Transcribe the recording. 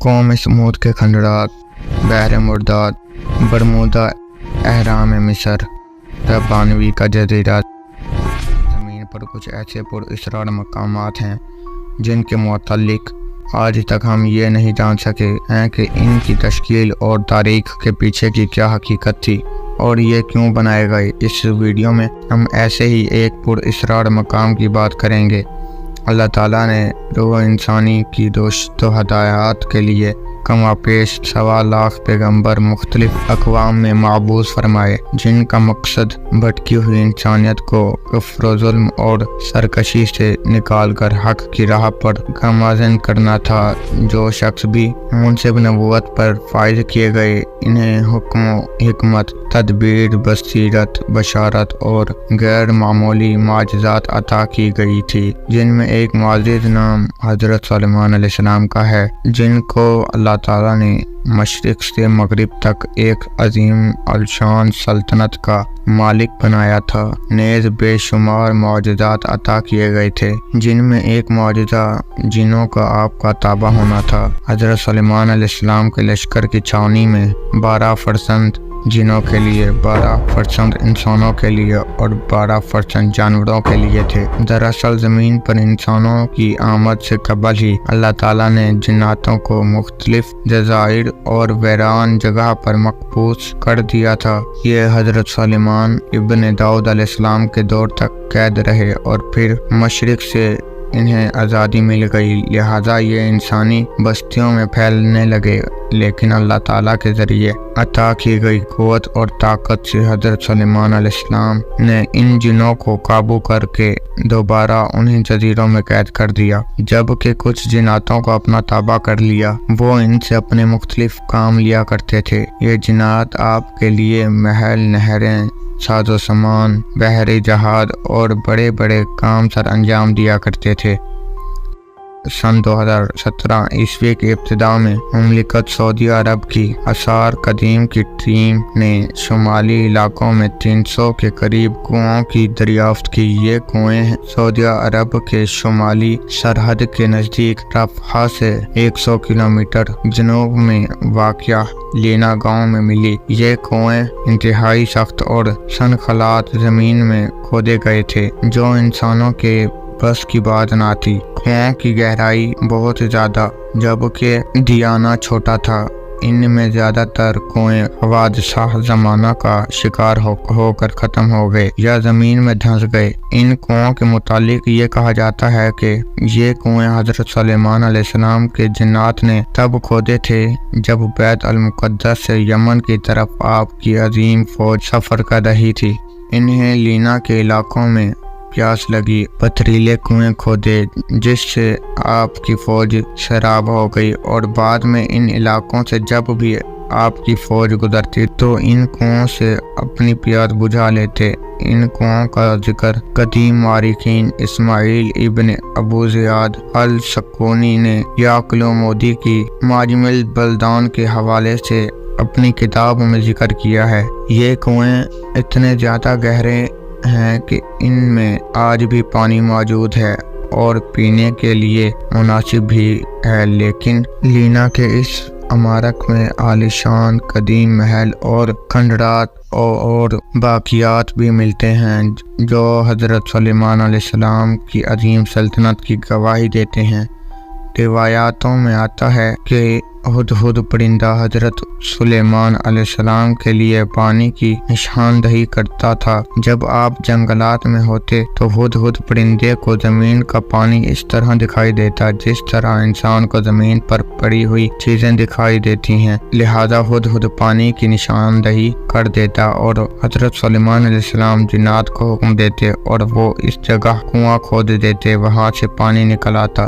قوم سمود کے کھنڈرات، بحر مرداد، برمودا، اہرام مصر، ربانوی کا جزیرہ۔ زمین پر کچھ ایسے پر اسرار مقامات ہیں جن کے متعلق آج تک ہم یہ نہیں جان سکے ہیں کہ ان کی تشکیل اور تاریخ کے پیچھے کی کیا حقیقت تھی اور یہ کیوں بنائے گئے۔ اس ویڈیو میں ہم ایسے ہی ایک پر اسرار مقام کی بات کریں گے۔ اللہ تعالیٰ نے روح انسانی کی دوست و ہدایات کے لیے کما پیش 1.25 لاکھ پیغمبر مختلف اقوام میں مبعوث فرمائے، جن کا مقصد بھٹکی ہوئی انسانیت کو کفر و ظلم اور سرکشی سے نکال کر حق کی راہ پر گامزن کرنا تھا۔ جو شخص بھی منصب نبوت پر فائز کیے گئے، انہیں حکم و حکمت، تدبیر، بصیرت، بشارت اور غیر معمولی معجزات عطا کی گئی تھی، جن میں ایک معزز نام حضرت سلیمان علیہ السلام کا ہے، جن کو اللہ تعالیٰ نے مشرق سے مغرب تک ایک عظیم الشان سلطنت کا مالک بنایا تھا۔ نیز بے شمار معجزات عطا کیے گئے تھے، جن میں ایک معجزہ جنوں کا آپ کا تابع ہونا تھا۔ حضرت سلیمان علیہ السلام کے لشکر کی چھاؤنی میں 12% جنوں کے لیے، 12% انسانوں کے لیے اور 12% جانوروں کے لیے تھے۔ دراصل زمین پر انسانوں کی آمد سے قبل ہی اللہ تعالیٰ نے جناتوں کو مختلف جزائر اور ویران جگہ پر مقبوض کر دیا تھا۔ یہ حضرت سلیمان ابن داؤد علیہ السلام کے دور تک قید رہے اور پھر مشرق سے انہیں آزادی مل گئی، لہٰذا یہ انسانی بستیوں میں پھیلنے لگے۔ لیکن اللہ تعالیٰ کے ذریعے عطا کی گئی قوت اور طاقت سے حضرت سلیمان علیہ السلام نے ان جنوں کو قابو کر کے دوبارہ انہیں جزیروں میں قید کر دیا۔ جبکہ کچھ جناتوں کو اپنا تابع کر لیا، وہ ان سے اپنے مختلف کام لیا کرتے تھے۔ یہ جنات آپ کے لیے محل، نہریں، ساز و سامان، بحری جہاز اور بڑے بڑے کام سر انجام دیا کرتے تھے۔ سن 2017 عیسوی کی ابتدا میں مملکت سعودی عرب کی آثار قدیم کی ٹیم نے شمالی علاقوں میں 300 کے قریب کنوؤں کی دریافت کی۔ یہ کنویں سعودی عرب کے شمالی سرحد کے نزدیک رفح سے 100 کلومیٹر جنوب میں واقع لینا گاؤں میں ملی۔ یہ کنویں انتہائی سخت اور سنخلات زمین میں کھودے گئے تھے، جو انسانوں کے بس کی بات نہ تھی۔ کنویں کی گہرائی بہت زیادہ، جبکہ دیانہ چھوٹا تھا۔ ان میں زیادہ تر کنویں حوادثہ زمانہ کا شکار ہو کر ختم ہو گئے یا زمین میں دھنس گئے۔ ان کنوؤں کے متعلق یہ کہا جاتا ہے کہ یہ کنویں حضرت سلیمان علیہ السلام کے جنات نے تب کھودے تھے جب بیت المقدس سے یمن کی طرف آپ کی عظیم فوج سفر کر رہی تھی۔ انہیں لینا کے علاقوں میں پیاس لگی، پتھریلے کنویں کھودے جس سے آپ کی فوج سیراب ہو گئی، اور بعد میں ان علاقوں سے جب بھی آپ کی فوج گزرتی تو ان کنوؤں سے اپنی پیاس بجھا لیتے۔ ان کنوؤں کا ذکر قدیم مورخین اسماعیل ابن ابو زیاد السکونی نے یعقلومودی کی معجم البلدان کے حوالے سے اپنی کتاب میں ذکر کیا ہے۔ یہ کنویں اتنے زیادہ گہرے ہیں کہ ان میں آج بھی پانی موجود ہے اور پینے کے لیے مناسب بھی ہے، لیکن لینا کے اس عمارت میں عالیشان قدیم محل اور کھنڈرات اور باقیات بھی ملتے ہیں جو حضرت سلیمان علیہ السلام کی عظیم سلطنت کی گواہی دیتے ہیں۔ روایاتوں میں آتا ہے کہ ہدہد پرندہ حضرت سلیمان علیہ السلام کے لیے پانی کی نشاندہی کرتا تھا۔ جب آپ جنگلات میں ہوتے تو ہدہد پرندے کو زمین کا پانی اس طرح دکھائی دیتا جس طرح انسان کو زمین پر پڑی ہوئی چیزیں دکھائی دیتی ہیں، لہذا ہدہد پانی کی نشاندہی کر دیتا اور حضرت سلیمان علیہ السلام جنات کو حکم دیتے اور وہ اس جگہ کنواں کھود دیتے، وہاں سے پانی نکل آتا۔